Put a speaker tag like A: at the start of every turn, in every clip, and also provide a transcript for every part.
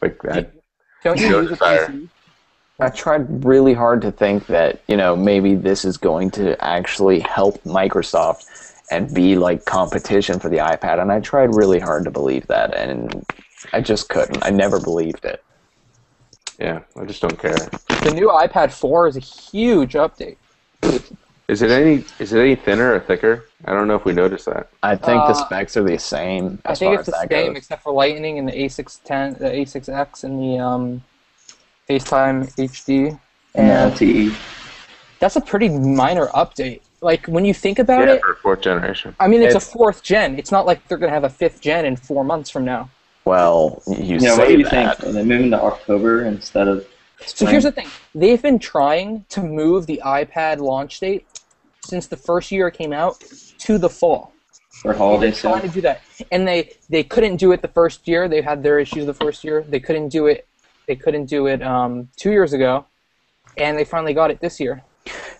A: Like that.
B: Don't you use a PC?
C: I tried really hard to think that, maybe this is going to actually help Microsoft and be like competition for the iPad, and I tried really hard to believe that, and I just couldn't. I never believed it.
A: Yeah, I just don't care.
B: The new iPad 4 is a huge update.
A: Is it any thinner or thicker? I don't know if we noticed that.
C: I think the specs are the same
B: I
C: as
B: think
C: far
B: it's
C: as
B: the
C: that
B: same
C: goes.
B: except for Lightning and the A610, the A6X, and the FaceTime HD.
D: And the LTE.
B: That's a pretty minor update. Like, when you think about
A: Yeah,
B: it,
A: for fourth generation.
B: I mean, it's a fourth gen. It's not like they're going to have a fifth gen in 4 months from now.
C: Well, you say
D: what do you
C: that.
D: think? Are they moving to October instead of
B: So here's the thing. They've been trying to move the iPad launch date since the first year it came out to the fall.
D: for holiday
B: They're trying
D: sale?
B: to do that. And they couldn't do it the first year. They had their issues the first year. They couldn't do it 2 years ago. And they finally got it this year.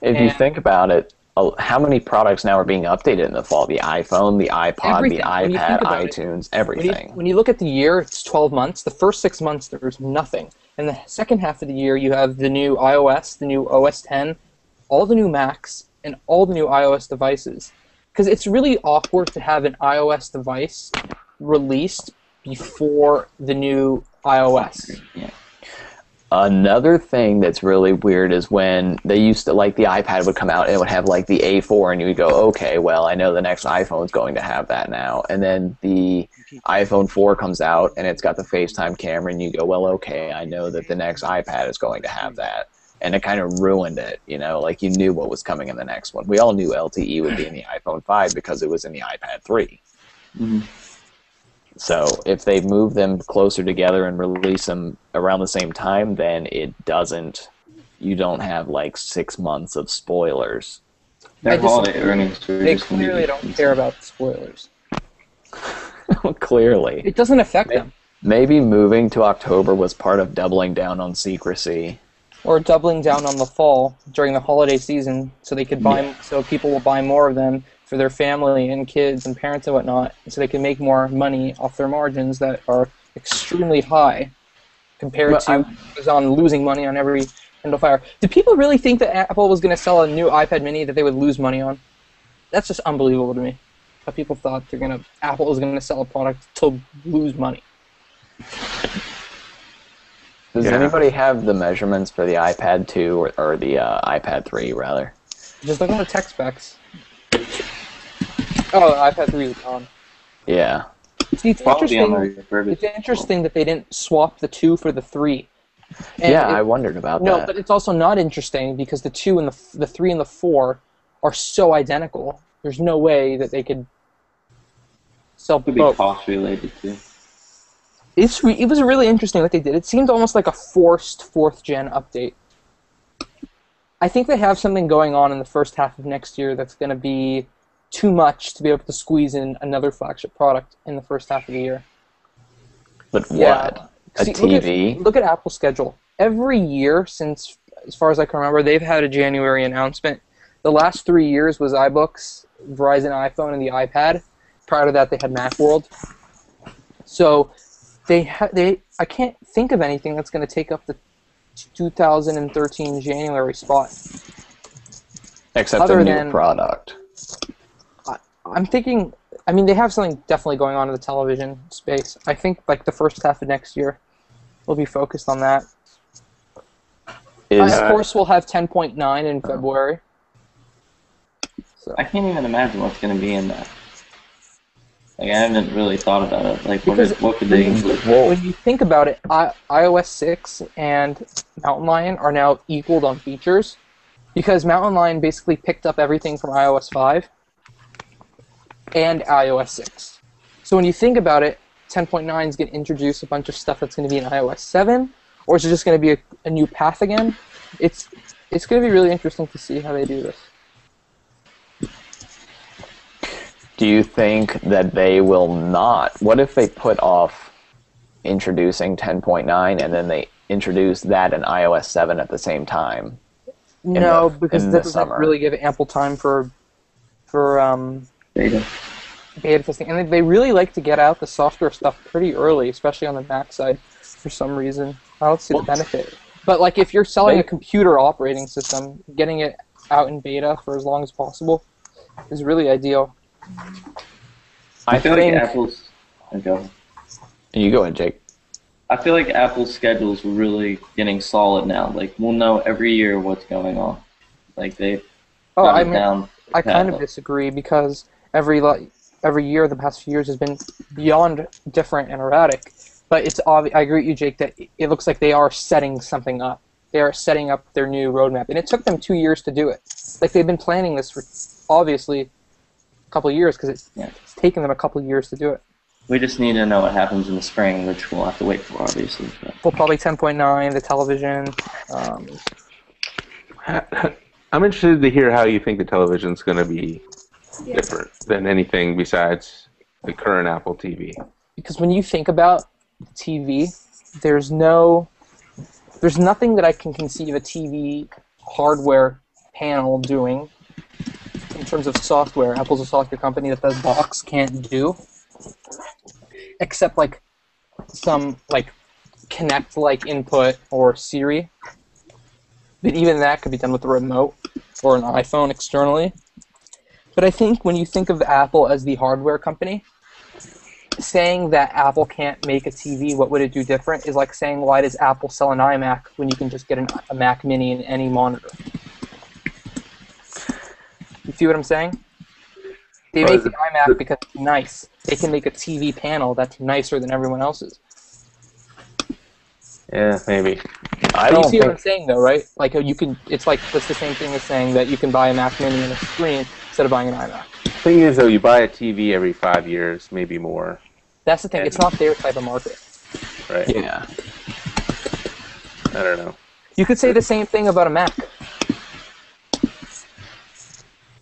C: If you think about it, how many products now are being updated in the fall? The iPhone, the iPod,
B: Everything.
C: the
B: When you
C: iPad,
B: think about
C: iTunes, everything.
B: When you look at the year, it's 12 months. The first 6 months, there's nothing. And the second half of the year, you have the new iOS, the new OS 10, all the new Macs, and all the new iOS devices. Because it's really awkward to have an iOS device released before the new iOS.
D: Yeah.
C: Another thing that's really weird is when they used to, like, the iPad would come out and it would have, like, the A4, and you would go, okay, well, I know the next iPhone's going to have that now. And then the iPhone 4 comes out and it's got the FaceTime camera, and you go, well, okay, I know that the next iPad is going to have that. And it kind of ruined it, like you knew what was coming in the next one. We all knew LTE would be in the iPhone 5 because it was in the iPad 3.
D: Mm-hmm.
C: So if they move them closer together and release them around the same time, then you don't have like 6 months of spoilers.
D: Their holiday earnings are
B: They
D: just gonna be
B: clearly don't care about the spoilers.
C: Clearly.
B: It doesn't affect them.
C: Maybe moving to October was part of doubling down on secrecy.
B: Or doubling down on the fall during the holiday season, so they could buy, so people will buy more of them for their family and kids and parents and whatnot, so they can make more money off their margins that are extremely high compared to Amazon losing money on every Kindle Fire. Do people really think that Apple was going to sell a new iPad Mini that they would lose money on? That's just unbelievable to me. How people thought Apple was going to sell a product to lose money.
C: Does anybody have the measurements for the iPad 2 or the iPad 3, rather?
B: Just look at the tech specs. Oh, iPad 3 is gone.
C: Yeah.
B: See, it's interesting that they didn't swap the 2 for the 3. And
C: I wondered about that.
B: No, but it's also not interesting because the 2 and the 3 and the 4 are so identical. There's no way that they could sell both.
D: Could be cost related too.
B: It was really interesting what they did. It seemed almost like a forced 4th gen update. I think they have something going on in the first half of next year that's going to be too much to be able to squeeze in another flagship product in the first half of the year.
C: But what? A TV?
B: Look at Apple's schedule. Every year since, as far as I can remember, they've had a January announcement. The last 3 years was iBooks, Verizon iPhone, and the iPad. Prior to that, they had Macworld. So I can't think of anything that's going to take up the 2013 January spot.
C: Except a new product.
B: I'm thinking, they have something definitely going on in the television space. I think like the first half of next year will be focused on that. Of course, we'll have 10.9 in February. So.
D: I can't even imagine what's going to be in that. Like, I haven't really thought about it. Like, what could they include?
B: When you think about it, iOS 6 and Mountain Lion are now equaled on features because Mountain Lion basically picked up everything from iOS 5 and iOS 6. So when you think about it, 10.9 is going to introduce a bunch of stuff that's going to be in iOS 7, or is it just going to be a new path again? It's going to be really interesting to see how they do this.
C: Do you think that they will not? What if they put off introducing 10.9 and then they introduce that and iOS 7 at the same time?
B: No, because that doesn't really give ample time for beta testing. And they really like to get out the software stuff pretty early, especially on the Mac side. for some reason. I don't see the benefit. But like, if you're selling a computer operating system, getting it out in beta for as long as possible is really ideal.
D: I feel like Apple's. Okay.
C: You go ahead, Jake.
D: I feel like Apple's schedule's really getting solid now. Like, we'll know every year what's going on. Like, they got it down.
B: I kind of disagree, because every year the past few years has been beyond different and erratic. But it's obvious. I agree with you, Jake, that it looks like they are setting something up. They are setting up their new roadmap, and it took them 2 years to do it. Like, they've been planning this for obviously a couple of years, because it's taken them a couple of years to do it.
D: We just need to know what happens in the spring, which we'll have to wait for, obviously. But.
B: Well, probably 10.9, the television.
A: I'm interested to hear how you think the television's going to be different than anything besides the current Apple TV.
B: Because when you think about TV, there's nothing that I can conceive a TV hardware panel doing in terms of software. Apple's a software company that the box can't do, except like some like Kinect-like input or Siri. But even that could be done with a remote or an iPhone externally. But I think when you think of Apple as the hardware company, saying that Apple can't make a TV, what would it do different, is like saying, why does Apple sell an iMac when you can just get a Mac Mini in any monitor? You see what I'm saying? They make the iMac because it's nice. They can make a TV panel that's nicer than everyone else's.
A: Yeah, maybe.
B: You see what I'm saying, though, right? Like, you can. It's like the same thing as saying that you can buy a Mac Mini and a screen instead of buying an iMac.
A: The thing is, though, you buy a TV every 5 years, maybe more.
B: That's the thing. It's not their type of market.
A: Right.
C: Yeah.
A: I don't know.
B: You could say the same thing about a Mac.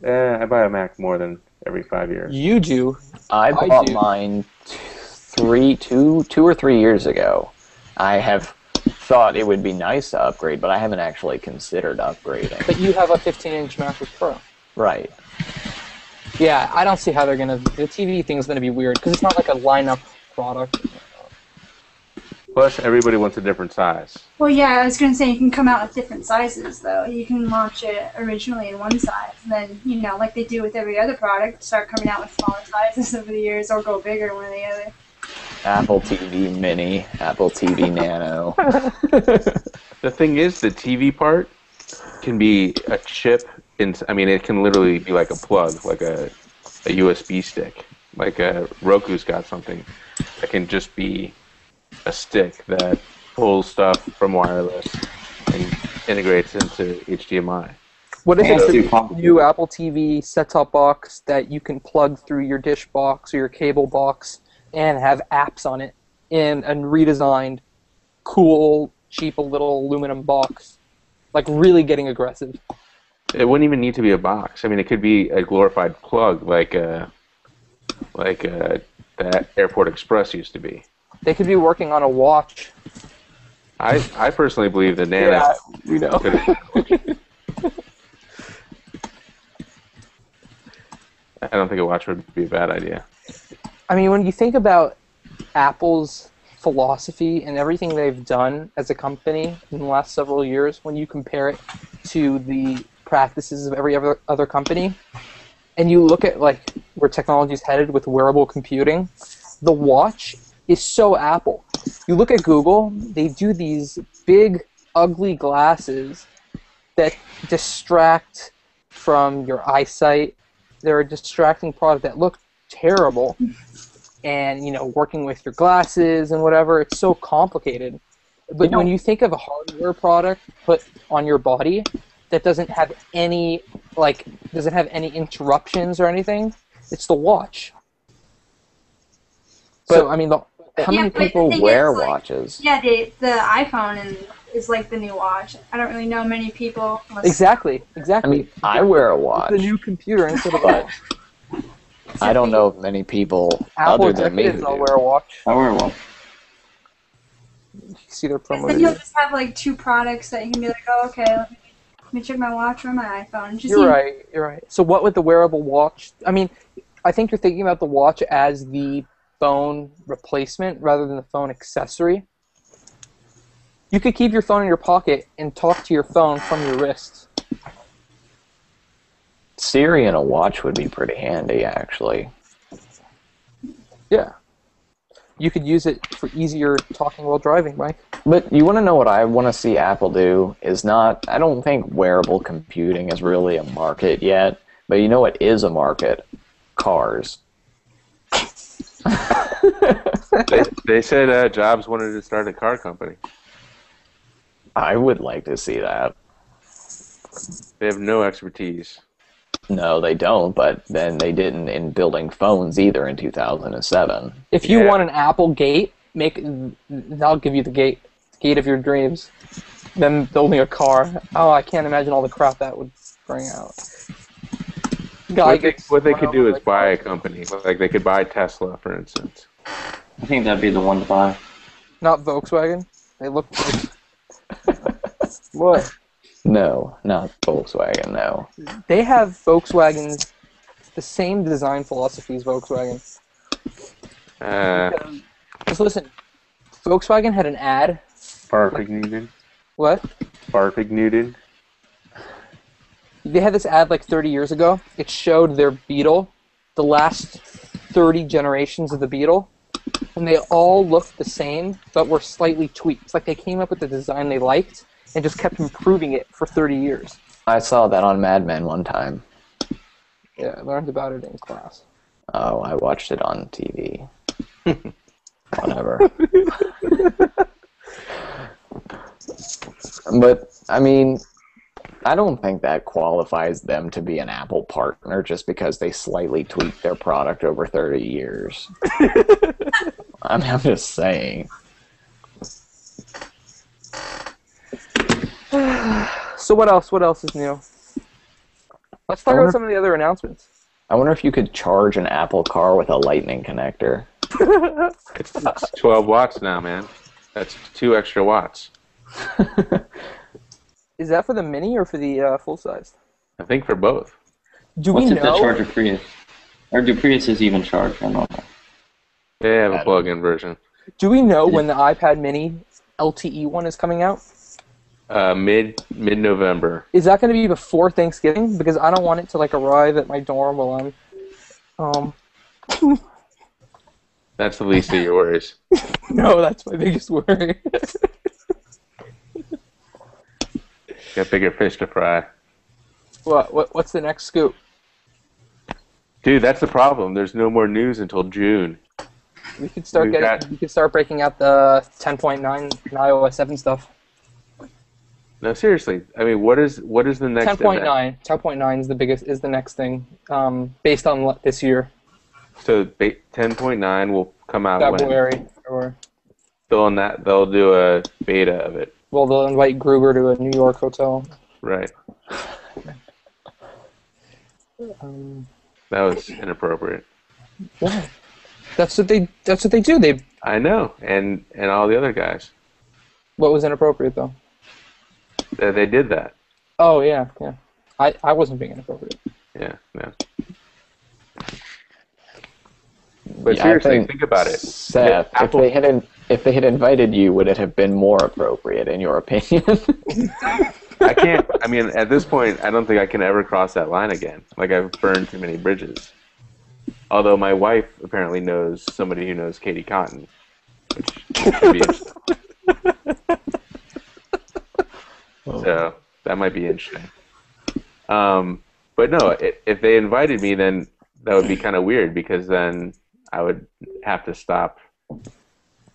A: I buy a Mac more than every 5 years.
B: You do.
C: I bought mine 2 or 3 years ago. I have thought it would be nice to upgrade, but I haven't actually considered upgrading.
B: But you have a 15-inch MacBook Pro.
C: Right.
B: Yeah, I don't see how they're going to... The TV thing is going to be weird, because it's not like a lineup product.
A: Plus, everybody wants a different size.
E: Well, yeah, I was going to say you can come out with different sizes, though. You can launch it originally in one size, and then, you know, like they do with every other product, start coming out with smaller sizes over the years, or go bigger one or the other.
C: Apple TV Mini, Apple TV Nano.
A: The thing is, the TV part can be a chip. I mean, it can literally be like a plug, like a USB stick. Like Roku's got something that can just be a stick that pulls stuff from wireless and integrates into HDMI.
B: What if it's a new Apple TV set-top box that you can plug through your dish box or your cable box and have apps on it in a redesigned, cool, cheap little aluminum box? Like, really getting aggressive.
A: It wouldn't even need to be a box. I mean, it could be a glorified plug, like that Airport Express used to be.
B: They could be working on a watch.
A: I personally believe the Nano.
B: Yeah, we know.
A: I don't think a watch would be a bad idea.
B: I mean, when you think about Apple's philosophy and everything they've done as a company in the last several years, when you compare it to the practices of every other company, and you look at like where technology is headed with wearable computing, the watch is so Apple. You look at Google, they do these big, ugly glasses that distract from your eyesight. They're a distracting product that look terrible. And, you know, working with your glasses and whatever, it's so complicated. But when you think of a hardware product put on your body that doesn't have any, interruptions or anything, it's the watch. So, I mean,
C: how many people wear watches?
E: Yeah, the iPhone is like the new watch. I don't really know many people.
B: Exactly.
C: I mean, I wear a watch.
B: It's the new computer instead of a watch.
C: I don't know of many people
B: Apple
C: other than me who
B: I'll
C: do.
B: wear a watch.
D: I wear a watch.
B: You see their promo
E: Then you'll
B: videos.
E: just have like two products that you can be like, oh, okay, let me check my watch or my iPhone. Just
B: You're right. So what would the wearable watch... I mean, I think you're thinking about the watch as the phone replacement rather than the phone accessory. You could keep your phone in your pocket and talk to your phone from your wrist.
C: Siri and a watch would be pretty handy, actually.
B: Yeah. You could use it for easier talking while driving, Mike.
C: But you want to know what I want to see Apple do is not... I don't think wearable computing is really a market yet, but you know what is a market? Cars.
A: They said Jobs wanted to start a car company.
C: I would like to see that.
A: They have no expertise.
C: No, they don't, but then they didn't in building phones either in 2007.
B: If you want an Apple gate, they'll give you the gate of your dreams. Then building a car. Oh, I can't imagine all the crap that would bring out.
A: What they could do is buy a company. Like they could buy Tesla, for instance.
D: I think that'd be the one to buy.
B: Not Volkswagen. They look like... What?
C: No, not Volkswagen, no.
B: They have Volkswagen's the same design philosophy as Volkswagen. Just listen, Volkswagen had an ad.
A: Farfignuடன்.
B: What?
A: Farfignuடன்.
B: They had this ad like 30 years ago. It showed their Beetle, the last 30 generations of the Beetle, and they all looked the same, but were slightly tweaked. It's like they came up with the design they liked and just kept improving it for 30 years.
C: I saw that on Mad Men one time.
B: Yeah, I learned about it in class.
C: Oh, I watched it on TV. Whatever. But, I mean, I don't think that qualifies them to be an Apple partner just because they slightly tweaked their product over 30 years. I'm just saying.
B: So what else? What else is new? Let's talk about some of the other announcements.
C: I wonder if you could charge an Apple car with a lightning connector.
A: It's 12 watts now, man. That's 2 extra watts.
B: Is that for the mini or for the full size?
A: I think for both.
B: Do
D: What's
B: we
D: if
B: know?
D: they charge a Prius? Or do Priuses even charge? I don't know.
A: They have a plug-in version.
B: Do we know when the iPad mini LTE one is coming out?
A: Mid-November.
B: Is that going to be before Thanksgiving? Because I don't want it to like arrive at my dorm while I'm.
A: That's the least of your worries.
B: No, that's my biggest worry.
A: Got bigger fish to fry.
B: What's the next scoop?
A: Dude, that's the problem. There's no more news until June.
B: We could start breaking out the 10.9 and iOS 7 stuff.
A: No, seriously. I mean, what is the next
B: 10.9. 10.9 is the next thing, based on this year.
A: So 10.9 will come out
B: February. Or
A: they'll do a beta of it.
B: Well, they'll invite Gruber to a New York hotel.
A: Right. That was inappropriate.
B: Why? That's what they do.
A: I know, and all the other guys.
B: What was inappropriate though?
A: They did that.
B: Oh yeah. I wasn't being inappropriate.
A: Yeah. But seriously, think about it.
C: Seth, if they had invited you, would it have been more appropriate in your opinion?
A: I can't. I mean, at this point, I don't think I can ever cross that line again. Like I've burned too many bridges. Although my wife apparently knows somebody who knows Katie Cotton, which could be interesting. So that might be interesting. But no, if they invited me, then that would be kind of weird because then I would have to stop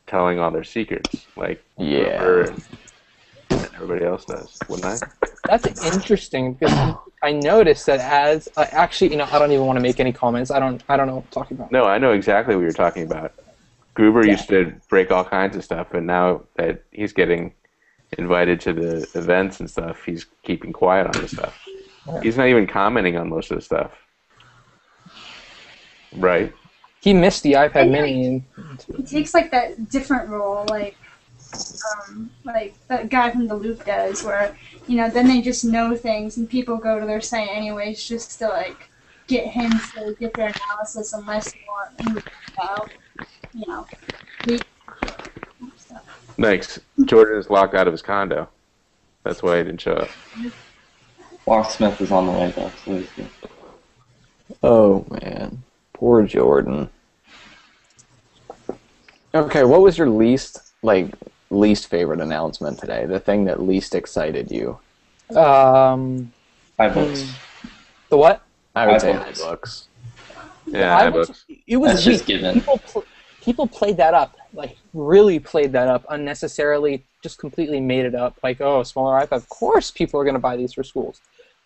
A: telling all their secrets, like Rupert and everybody else does, wouldn't I?
B: That's interesting because I noticed that as actually, I don't even want to make any comments. I don't know what I'm talking about.
A: No, I know exactly what you're talking about. Gruber used to break all kinds of stuff, and now that he's getting invited to the events and stuff, he's keeping quiet on the stuff. Yeah. He's not even commenting on most of the stuff. Right?
B: He missed the iPad Mini.
E: He takes like that different role, like that guy from The Loop does, where then they just know things and people go to their site anyways just to like get him to get their analysis unless they want him to out.
A: Thanks. Jordan is locked out of his condo. That's why he didn't show up.
D: Locksmith is on the way though, so he's good.
C: Oh man, poor Jordan. Okay, what was your least favorite announcement today? The thing that least excited you?
D: iBooks.
B: The what?
C: I would say
D: iBooks.
C: iBooks.
A: Yeah, iBooks.
B: It was
D: That's
B: weak.
D: just given.
B: People played that up, like really played that up unnecessarily. Just completely made it up. Like, oh, smaller iPad. Of course, people are going to buy these for schools.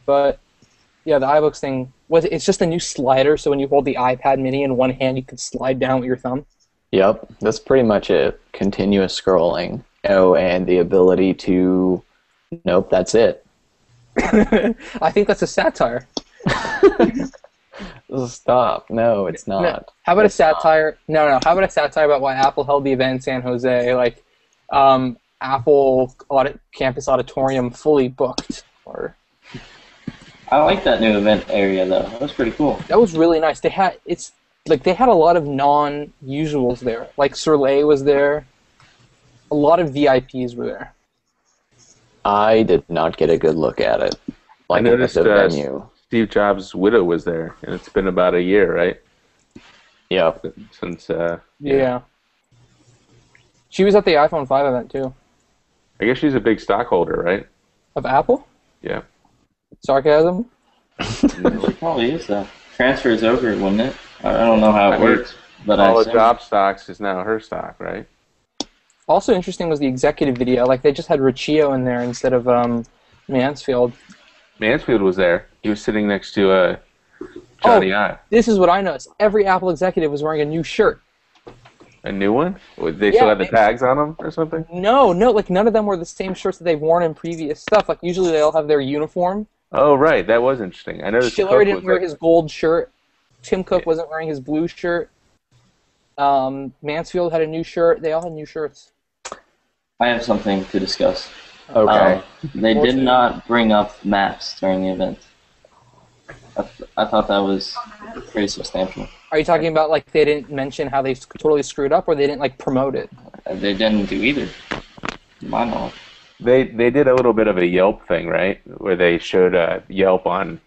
B: But yeah, the iBooks thing it's just a new slider. So when you hold the iPad Mini in one hand, you can slide down with your thumb.
C: Yep, that's pretty much it. Continuous scrolling. Oh, and the ability to... Nope, that's it.
B: I think that's a satire.
C: Stop. No, it's not.
B: No. How about a satire? No. How about a satire about why Apple held the event in San Jose? Like, Apple campus auditorium fully booked. Or
D: I like that new event area though. That was pretty cool.
B: that was really nice. They had a lot of non-usuals there. Like Soleil was there. A lot of VIPs were there.
C: I did not get a good look at it.
A: I noticed
C: at the venue.
A: Steve Jobs' widow was there, and it's been about a year, right?
C: Yep.
A: Since
B: Yeah. She was at the iPhone 5 event too.
A: I guess she's a big stockholder, right?
B: Of Apple?
A: Yeah.
B: Sarcasm?
D: It probably is though. Transfer is over, wouldn't it? I don't know how it works, but
A: all the job stocks is now her stock, right?
B: Also interesting was the executive video. Like, they just had Riccio in there instead of Mansfield.
A: Mansfield was there. He was sitting next to Johnny Ive.
B: This is what I noticed. Every Apple executive was wearing a new shirt.
A: A new one? They still had the tags on them or something?
B: No, like none of them were the same shirts that they've worn in previous stuff. Like, usually they all have their uniform.
A: Oh, right. That was interesting. I noticed
B: Schiller didn't wear his gold shirt. Tim Cook wasn't wearing his blue shirt. Mansfield had a new shirt. They all had new shirts.
D: I have something to discuss.
C: Okay.
D: They did not bring up maps during the event. I thought that was pretty substantial.
B: Are you talking about, like, they didn't mention how they totally screwed up, or they didn't, like, promote it?
D: They didn't do either, to my knowledge.
A: They did a little bit of a Yelp thing, right? Where they showed Yelp on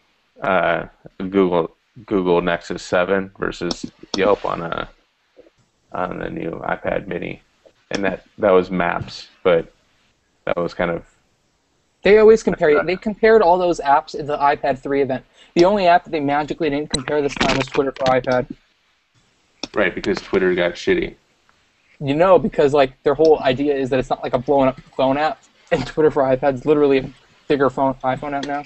A: Google Nexus 7 versus Yelp on the new iPad Mini, and that was Maps, but that was kind of.
B: They always compare. They compared all those apps in the iPad 3 event. The only app that they magically didn't compare this time was Twitter for iPad.
A: Right, because Twitter got shitty.
B: You know, because like their whole idea is that it's not like a blown up phone app, and Twitter for iPad's literally a bigger iPhone app now.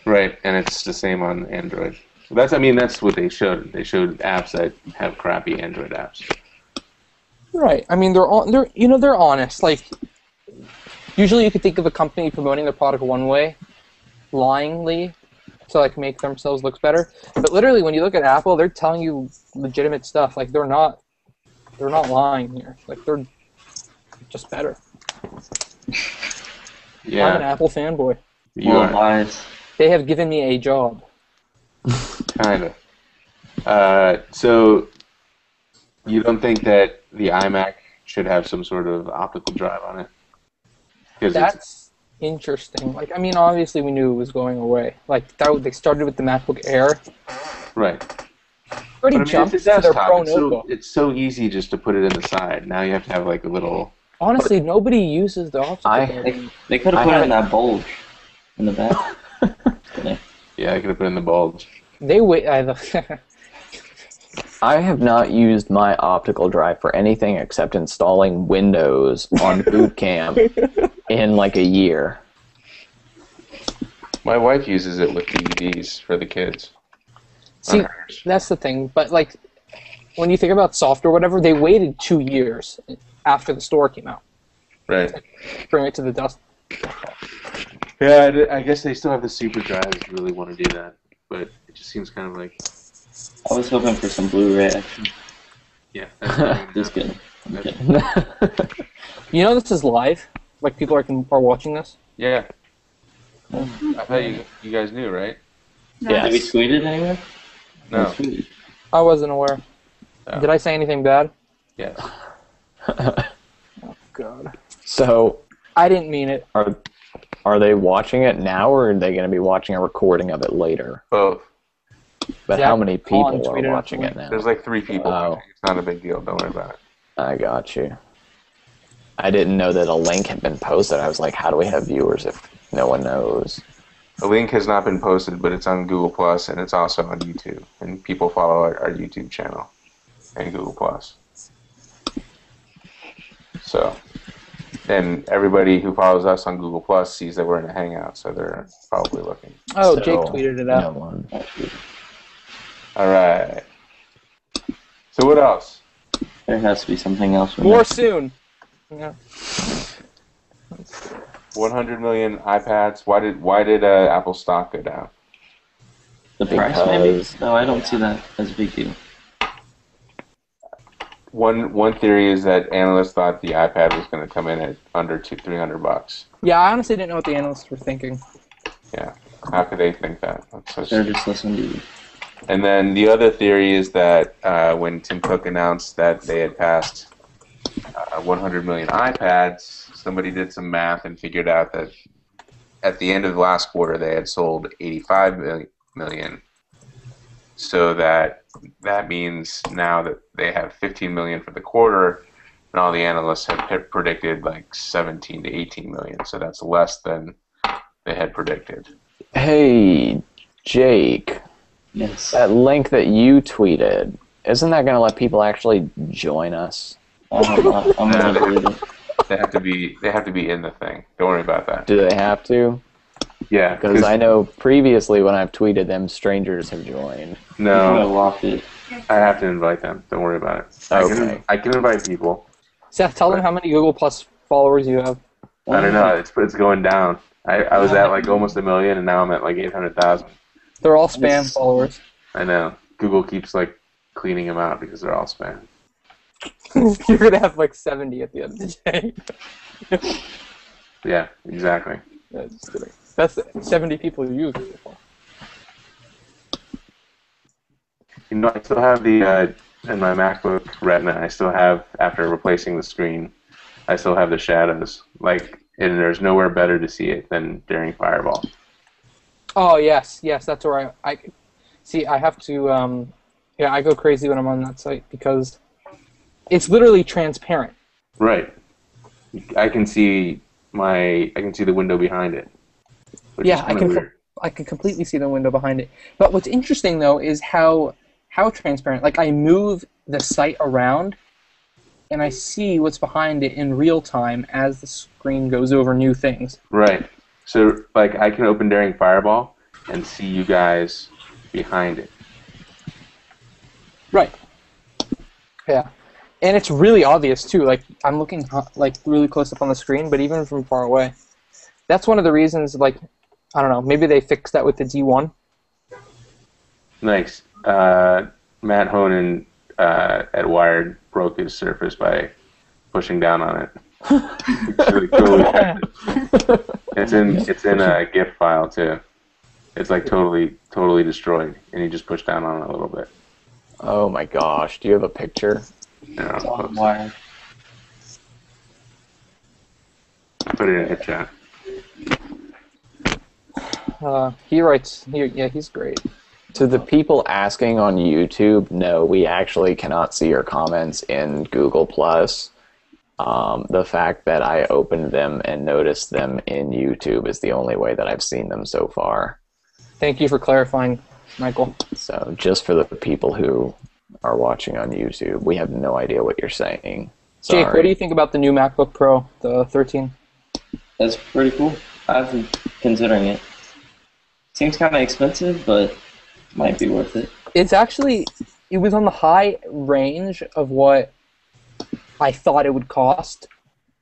A: Right, and it's the same on Android. That's what they showed. They showed apps that have crappy Android apps.
B: Right. I mean, they're honest. Like, usually you could think of a company promoting their product one way, lyingly, to like make themselves look better. But literally, when you look at Apple, they're telling you legitimate stuff. Like, they're not lying here. Like, they're just better.
A: Yeah.
B: I'm an Apple fanboy.
A: You are.
D: Lies.
B: They have given me a job.
A: Kind of. So, you don't think that the iMac should have some sort of optical drive on it?
B: That's interesting. Like, I mean, obviously we knew it was going away. Like, they started with the MacBook Air.
A: Right.
B: Pretty jumped to their Pro notebook.
A: It's so easy just to put it in the side. Now you have to have like a little.
B: Honestly, nobody uses the optical.
D: They could have put it in that bulge in the back.
A: Yeah, I could have put it in the bulge.
B: They wait.
C: I have not used my optical drive for anything except installing Windows on Boot Camp in like a year.
A: My wife uses it with DVDs for the kids.
B: See, that's the thing. But like, when you think about software, or whatever, they waited 2 years after the store came out.
A: Right.
B: To bring it to the dust.
A: Yeah, I guess they still have the super drives if you really want to do that, but it just seems kind of like.
D: I was hoping for some Blu-ray action.
A: Yeah.
D: Just kidding. I'm kidding.
B: You know this is live? Like, people are watching this?
A: Yeah. I thought you guys knew, right?
C: Yes.
D: Did we tweet it anywhere?
A: No.
B: I wasn't aware.
A: Oh.
B: Did I say anything bad?
A: Yes.
B: Oh, God.
C: So,
B: I didn't mean it.
C: Are they watching it now, or are they going to be watching a recording of it later?
A: Both.
C: But
B: Zach
C: how many people
B: Vaughn
C: are
B: tweeted
C: watching
B: it.
C: it now?
A: There's like 3 people.
C: Oh.
A: It's not a big deal. Don't worry about it.
C: I got you. I didn't know that a link had been posted. I was like, how do we have viewers if no one knows?
A: The link has not been posted, but it's on Google Plus and it's also on YouTube. And people follow our YouTube channel and Google Plus. So, and everybody who follows us on Google Plus sees that we're in a Hangout, so they're probably looking.
B: Oh,
C: So,
B: Jake tweeted it out.
C: No one.
A: All right. So what else?
D: There has to be something else.
B: More soon. Yeah.
A: 100 million iPads. Why did Apple stock go down?
D: The price, maybe? No, I don't see that as a big deal.
A: One theory is that analysts thought the iPad was going to come in at under $300.
B: Yeah, I honestly didn't know what the analysts were thinking.
A: Yeah, how could they think that? That's so
D: They're
A: stupid.
D: just listening to you.
A: And then the other theory is that when Tim Cook announced that they had passed 100 million iPads, somebody did some math and figured out that at the end of the last quarter they had sold 85 million. So that means now that they have 15 million for the quarter, and all the analysts have predicted like 17 to 18 million. So that's less than they had predicted.
C: Hey, Jake.
D: Yes.
C: That link that you tweeted, isn't that going to let people actually join us?
D: I'm gonna delete it.
A: They have to be in the thing. Don't worry about that.
C: Do they have to?
A: Yeah,
C: Because I know previously when I've tweeted them, strangers have joined.
D: I'm gonna
A: no,
D: lock it.
A: I have to invite them. Don't worry about it.
C: Okay.
A: I can invite people.
B: Seth, tell them how many Google Plus followers you have.
A: I don't know. It's going down. I was at like almost 1 million, and now I'm at like 800,000.
B: They're all spam followers.
A: I know. Google keeps like cleaning them out because they're all spam.
B: You're gonna have like 70 at the end of the day.
A: Yeah, exactly.
B: Yeah, just kidding. That's 70 people who use Google Plus.
A: You know, I still have the in my MacBook Retina. I still have, after replacing the screen, I still have the shadows. Like, and there's nowhere better to see it than during Fireball.
B: Oh yes, that's where I see. I have to. Yeah, I go crazy when I'm on that site because it's literally transparent.
A: Right. I can see the window behind it. Which
B: Yeah,
A: is kinda weird.
B: I can completely see the window behind it. But what's interesting though is how transparent. Like I move the site around, and I see what's behind it in real time as the screen goes over new things.
A: Right. So, like, I can open during Fireball and see you guys behind it.
B: Right. Yeah. And it's really obvious too. Like I'm looking like really close up on the screen, but even from far away. That's one of the reasons. Like I don't know. Maybe they fixed that with the D1.
A: Nice. Matt Honan at Wired broke his Surface by pushing down on it. It's really cool. It's in a GIF file too. It's like totally destroyed, and he just pushed down on it a little bit.
C: Oh my gosh, do you have a picture?
A: No,
D: It's on wire.
A: put it in a chat.
B: He writes. Yeah, he's great.
C: To the people asking on YouTube, no, we actually cannot see your comments in Google+. The fact that I opened them and noticed them in YouTube is the only way that I've seen them so far.
B: Thank you for clarifying, Michael.
C: So just for the people who are watching on YouTube, we have no idea what you're saying. Sorry.
B: Jake, what do you think about the new MacBook Pro, the 13?
D: That's pretty cool. I've been considering it. Seems kind of expensive, but might be worth it.
B: It's actually, it was on the high range of what I thought it would cost.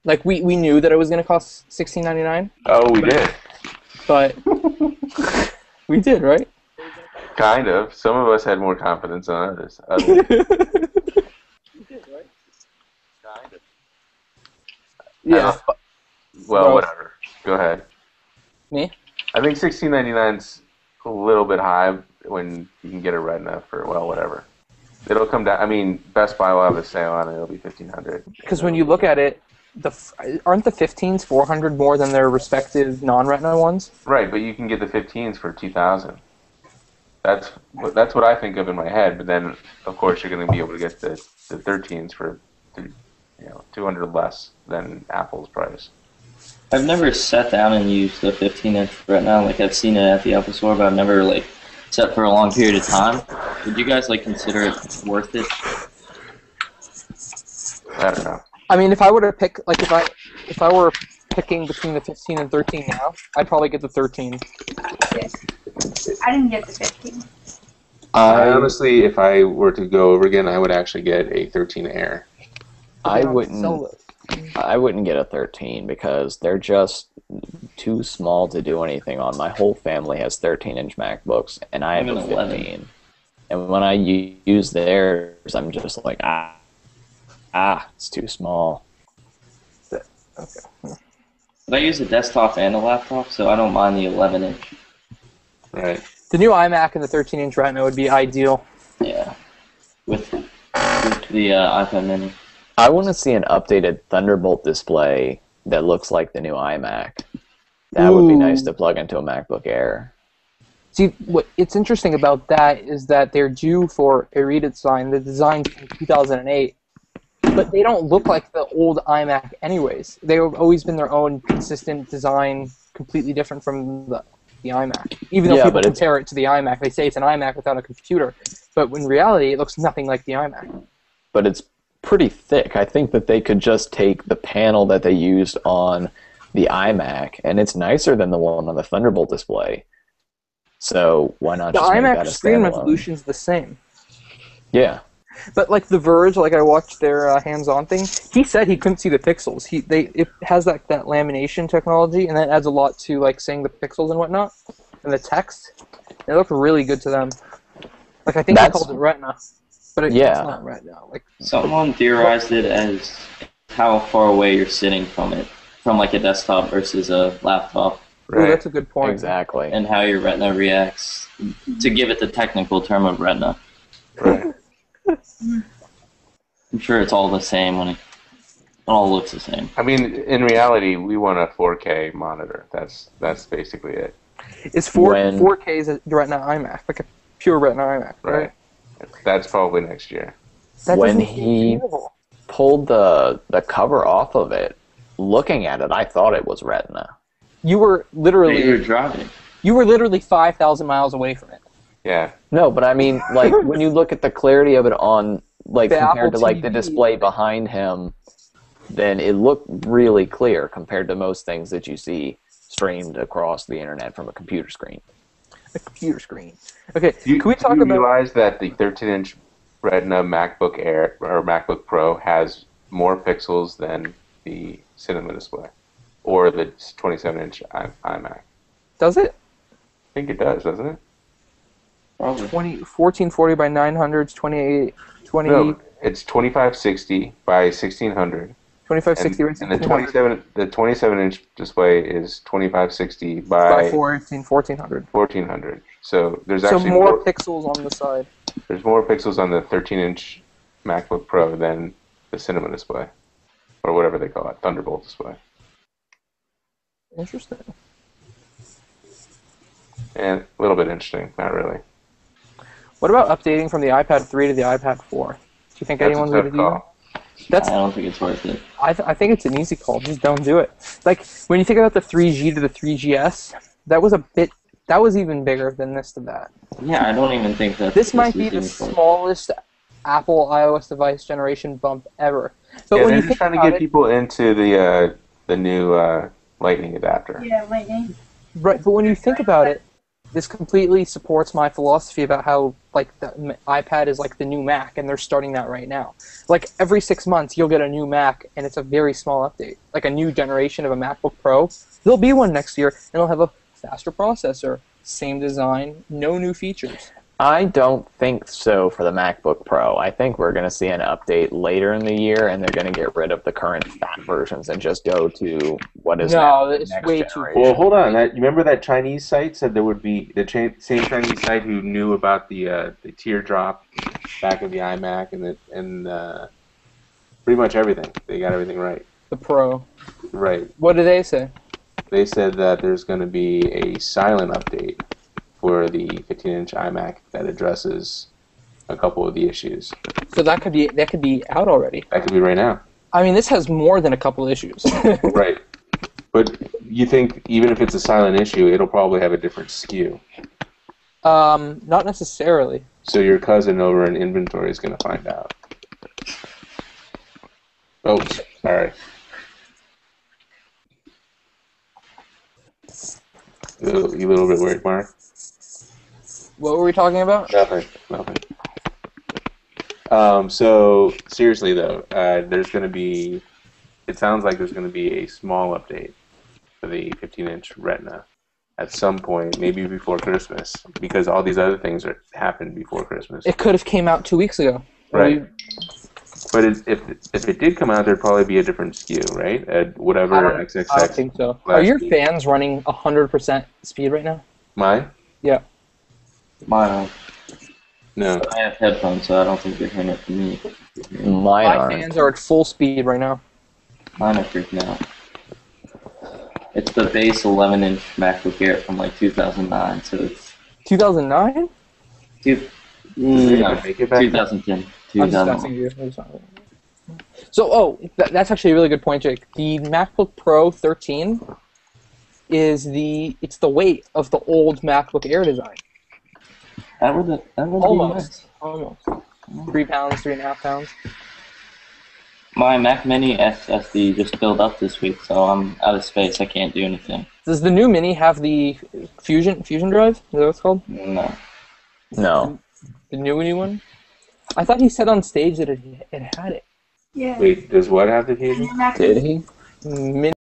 B: Like we knew that it was going to cost $16.99.
A: Oh, we did.
B: But we did, right?
A: Kind of. Some of us had more confidence than others.
B: We did, right?
A: Kind of.
B: Yeah.
A: Well,
B: Gross.
A: whatever. Go ahead.
B: Me?
A: I think $16.99's a little bit high when you can get a Retina for, well, whatever. It'll come down. I mean, Best Buy will have a sale on it. It'll be $1,500.
B: Because when you look at it, aren't the 15s 400 more than their respective non-Retina ones?
A: Right, but you can get the 15s for 2,000. That's what I think of in my head. But then, of course, you're going to be able to get the 13s for 200 less than Apple's price.
D: I've never sat down and used the 15-inch Retina. Like, I've seen it at the Apple Store, but I've never like sat for a long period of time. Would you guys like consider it worth it?
A: I don't know.
B: I mean, if I were to pick, like, if I were picking between the 15 and 13 now, I'd probably get the 13.
E: I didn't get the 15.
A: I honestly, if I were to go over again, I would actually get a 13 Air.
C: I wouldn't get a 13 because they're just too small to do anything on. My whole family has 13-inch MacBooks, and I have a 15. 11. And when I use theirs, I'm just like, it's too small.
B: Okay.
D: But I use a desktop and a laptop, so I don't mind the 11-inch.
A: Right.
B: The new iMac and the 13-inch Retina would be ideal.
D: Yeah. With the iPad mini.
C: I want to see an updated Thunderbolt display that looks like the new iMac. That would be nice to plug into a MacBook Air.
B: See, what it's interesting about that is that they're due for a redesign. The design's from 2008, but they don't look like the old iMac anyways. They've always been their own consistent design, completely different from the iMac. Even though people compare it to the iMac, they say it's an iMac without a computer. But in reality, it looks nothing like the iMac.
C: But it's pretty thick. I think that they could just take the panel that they used on the iMac, and it's nicer than the one on the Thunderbolt display. So why not just make that a standalone?
B: The iMac screen resolution's the same.
C: Yeah.
B: But like The Verge, like I watched their hands-on thing, he said he couldn't see the pixels. It has that lamination technology, and that adds a lot to like seeing the pixels and whatnot, and the text. It looked really good to them. Like I think they called it Retina, but it's not Retina. Like
D: someone theorized it as how far away you're sitting from it, from like a desktop versus a laptop.
B: Right. Ooh, that's a good point.
C: Exactly.
D: And how your Retina reacts, to give it the technical term of Retina.
A: Right.
D: I'm sure it's all the same when it all looks the same.
A: I mean, in reality, we want a 4K monitor. That's basically it.
B: It's 4K is a Retina iMac, like a pure Retina iMac, right?
A: That's probably next year.
C: When he pulled the cover off of it, looking at it, I thought it was Retina.
B: You were literally...
D: You were driving.
B: You were literally 5,000 miles away from it.
A: Yeah.
C: No, but I mean, like, when you look at the clarity of it on, like,
B: The
C: compared
B: Apple
C: to, like,
B: TV.
C: the display behind him, then it looked really clear compared to most things that you see streamed across the internet from a computer screen.
B: A computer screen. Okay,
A: can we talk about... realize that the 13-inch Retina MacBook Air or MacBook Pro has more pixels than the Cinema display? Or the 27-inch iMac.
B: Does it?
A: I think it does, doesn't it?
B: 1440 by 900 is 28... 20...
A: No, it's 2560 by 1600.
B: 2560
A: and the 27-inch display is 2560 by
B: 1400.
A: 1400. So there's actually
B: more pixels on the side.
A: There's more pixels on the 13-inch MacBook Pro than the Cinema display, or whatever they call it, Thunderbolt display.
B: Interesting.
A: And a little bit interesting, not really.
B: What about updating from the iPad 3 to the iPad 4? Do you think anyone's going to do that?
D: I don't think it's worth it.
B: I think it's an easy call. Just don't do it. Like when you think about the 3G to the 3GS, that was even bigger than this to that.
D: Yeah, I don't even think that.
B: This might be the smallest Apple iOS device generation bump ever. But when
A: they're
B: you
A: just
B: think
A: trying to get people into the new Lightning adapter.
E: Yeah, Lightning.
B: Right, but when you think about it, this completely supports my philosophy about how like the iPad is like the new Mac, and they're starting that right now. Like every 6 months, you'll get a new Mac, and it's a very small update, like a new generation of a MacBook Pro. There'll be one next year, and it'll have a faster processor, same design, no new features.
C: I don't think so for the MacBook Pro. I think we're going to see an update later in the year, and they're going to get rid of the current fat versions and just go to what is now the next
B: way
C: generation.
B: too.
A: Well, hold on. You remember that Chinese site said there would be the same Chinese site who knew about the teardrop back of the iMac and pretty much everything. They got everything right.
B: the Pro.
A: Right.
B: What do they say?
A: They said that there's going to be a silent update for the 15-inch iMac that addresses a couple of the issues.
B: So that could be out already.
A: That could be right now.
B: I mean, this has more than a couple issues.
A: Right. But you think even if it's a silent issue, it'll probably have a different SKU.
B: Not necessarily.
A: So your cousin over in inventory is going to find out. Oh, sorry. You a little bit worried, Mark?
B: What were we talking about?
A: Nothing. So, seriously though, there's going to be, it sounds like there's going to be a small update for the 15-inch Retina at some point, maybe before Christmas, because all these other things happened before Christmas.
B: It could have came out 2 weeks ago.
A: Right. But if it did come out, there'd probably be a different SKU, right? At whatever XXX.
B: I don't think so. Are your fans running 100% speed right now?
A: Mine?
B: Yeah.
D: Mine.
A: No.
D: I have headphones, so I don't think you're hearing it from me.
C: Mine
B: My
C: aren't.
B: fans are at full speed right now.
D: Mine are freaking out. It's the base 11-inch MacBook Air from like 2009, so it's
B: 2009?
D: no,
A: Make it back
D: 2010.
B: I'm just asking you. So, that's actually a really good point, Jake. The MacBook Pro 13 is the weight of the old MacBook Air design.
D: That would be nice.
B: Almost. 3 pounds, 3.5 pounds.
D: My Mac Mini SSD just filled up this week, so I'm out of space. I can't do anything.
B: Does the new Mini have the Fusion drive? Is that what it's called?
D: No.
C: No.
B: The new one? I thought he said on stage that it had it.
E: Yeah.
A: Wait, does what have the fusion?
C: Did he?
B: Mini